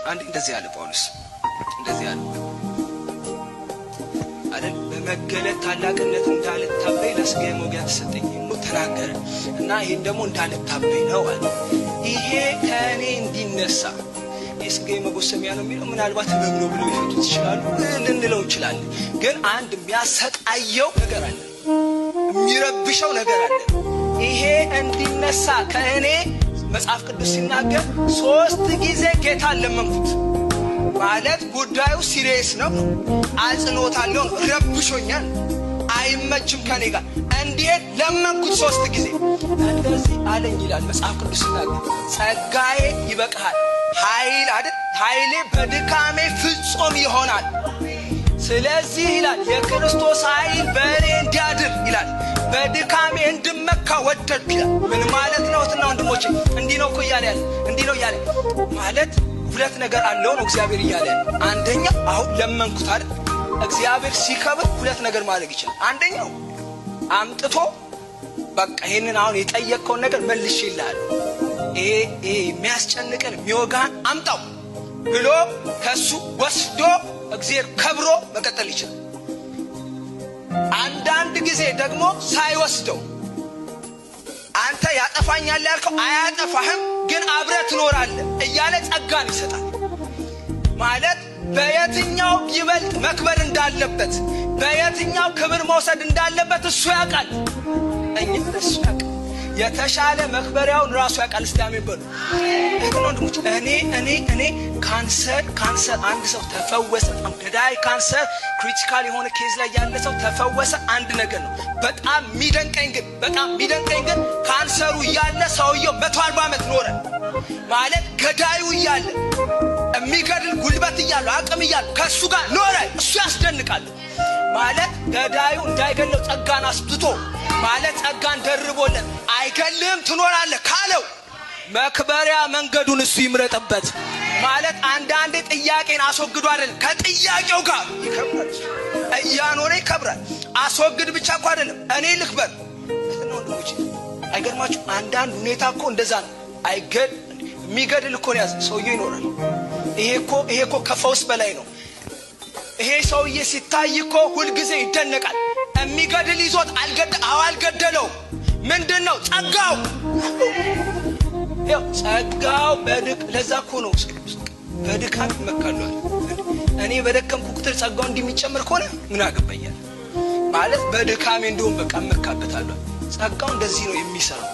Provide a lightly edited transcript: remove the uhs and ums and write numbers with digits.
አንድ እንደዚህ ያለ ጳውሎስ እንደዚህ ያለ አይደል በመገለጥ ታላቅነት እንዳልታበይ ለስጋዬ ሞገስ ተሰጠኝ ተናገረ እና ይሄን ደግሞ እንዳልታበይ ነው አለ። ይሄ ከኔ እንዲነሳ የስጋዬ መጎሰሚያ ነው የሚለው ምናልባት ህመም ነው ብለው ይፈቱት ይችላሉ ልንለው እንችላለን። ግን አንድ የሚያሰቃየው ነገር አለ፣ የሚረብሸው ነገር አለ። ይሄ እንዲነሳ ከእኔ መጽሐፍ ቅዱስ ሲናገር 3 ጊዜ ጌታን ለመንኩት ማለት ጉዳዩ ሲሪየስ ነው፣ አጽንኦት አለው፣ ረብሾኛል፣ አይመችም ከኔ ጋር እንዴት ለመንኩት 3 ጊዜ እንደዚህ አለኝ ይላል መጽሐፍ ቅዱስ ሲናገር ጸጋዬ ይበቃሃል ኃይል አይደል ኃይሌ በድካሜ ፍጹም ይሆናል። ስለዚህ ይላል የክርስቶስ ኃይል በእኔ እንዲያድር ይላል በድካሜ እንድመካ ወደድኩ ይላል። ምን ማለት ነው ወንድሞቼ? እንዲህ ነው እኮ እያለ ያለ እንዲህ ነው እያለ ማለት ሁለት ነገር አለው ነው እግዚአብሔር እያለ አንደኛ አሁን ለመንኩት አይደል እግዚአብሔር ሲከብር ሁለት ነገር ማድረግ ይችላል። አንደኛው አምጥቶ በቃ ይሄንን አሁን የጠየቀውን ነገር መልሼልሃለሁ ይሄ የሚያስጨንቀን የሚወጋን አምጣው ብሎ ከሱ ወስዶ እግዚአብሔር ከብሮ መቀጠል ይችላል። አንዳንድ ጊዜ ደግሞ ሳይወስደው አንተ ያጠፋኛል ያልከው አያጠፋህም ግን አብረህ ትኖራለህ እያለ ጸጋን ይሰጣል። ማለት በየትኛው ይበልጥ መክበር እንዳለበት በየትኛው ክብር መውሰድ እንዳለበት እሱ ያውቃል። እሱ ያውቃል የተሻለ መክበሪያውን ራሱ ያውቃል። እስቲ አሜን በሉ። ወንድሞች እኔ ካንሰር አንድ ሰው ተፈወሰ ገዳይ ካንሰር ክሪቲካል የሆነ ኬዝ ላይ ያለ ሰው ተፈወሰ አንድ ነገር ነው። በጣም የሚደንቀኝ ግን ካንሰሩ እያለ ሰውየው 140 ዓመት ኖረ ማለት ገዳዩ እያለ የሚገድል ጉልበት እያለው አቅም እያለው ከሱ ጋር ኖረ። እሱ ያስደንቃል ማለት ገዳዩ እንዳይገለው ጸጋን አስብቶ ማለት ጸጋን ደርቦለት አይገልም ትኖራለህ ካለው መክበሪያ መንገዱን እሱ ይምረጥበት ማለት አንዳንዴ ጥያቄን አስወግዱ አይደል ከጥያቄው ጋር ይከብራል እያኖረ ይከብራል። አስወግድ ብቻ እኮ አይደለም እኔ ልክበር ነው ወንድሞቼ። አይገርማችሁ አንዳንድ ሁኔታ እኮ እንደዛ ነው። የሚገድል እኮ ነው ያዘ ሰውዬው ይኖራል። ይሄ እኮ ከፈውስ በላይ ነው። ይሄ ሰውዬ ሲታይ እኮ ሁሉ ጊዜ ይደነቃል። የሚገድል ይዞት አልገደለው ምንድነው ጸጋው ጸጋው ለዛ እኮ ነው በድካም ይመካሉ። እኔ በደከምኩ ቁጥር ጸጋው እንደሚጨምር ከሆነ ምን አገባኛል ማለት በድካሜ እንደውም በቃ መካበታለሁ። ጸጋው እንደዚህ ነው የሚሰራው።